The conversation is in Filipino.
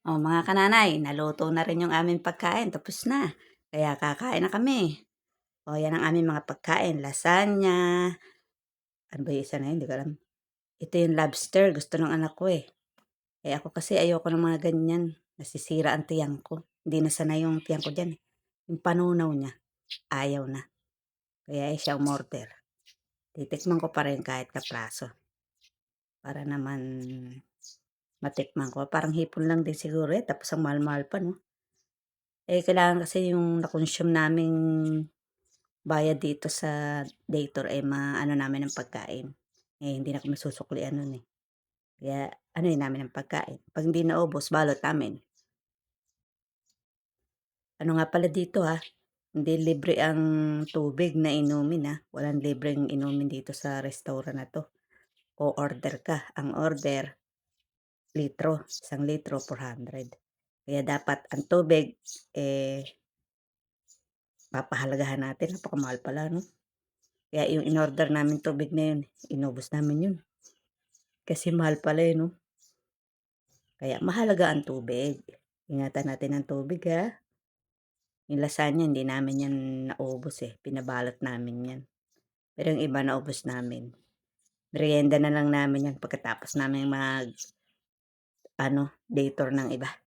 Oh, mga kananay, naluto na rin yung aming pagkain, tapos na. Kaya kakain na kami. Oh, yan ang aming mga pagkain, lasagna, ano ba yung isa na yun, di ko alam. Ito yung lobster, gusto ng anak ko eh. Eh ako kasi ayoko ng mga ganyan, nasisira ang tiyan ko. Hindi na sanay yung tiyan ko dyan eh. Yung panunaw niya, ayaw na. Kaya siya umorder. Titikman ko pa rin kahit kapraso. Para naman matikman ko. Parang hipon lang din siguro eh, tapos ang mahal-mahal pa no. Eh, kailangan kasi yung na-consume naming bayad dito sa Dator, eh, maano namin ng pagkain. Eh, hindi na kami susuklian nun, eh. Kaya anohin namin ang pagkain. 'Pag hindi naubos, balot namin. Ano nga pala dito, hindi libre ang tubig na inumin, Walang libreng inumin dito sa restaurant na 'to. O-order ka. Ang order, litro. 1 litro, 400. Kaya dapat ang tubig, eh, papahalagahan natin. Napakamahal pala, 'no? Kaya yung in-order namin tubig na yun, inubos namin yun. Kasi mahal pala eh, no? Kaya mahalaga ang tubig. Ingatan natin ang tubig, ha? Yung lasagna, hindi namin yan naubos eh. Pinabalot namin yan. Pero yung iba naubos namin. Merienda na lang namin yan pagkatapos namin Dator ng iba.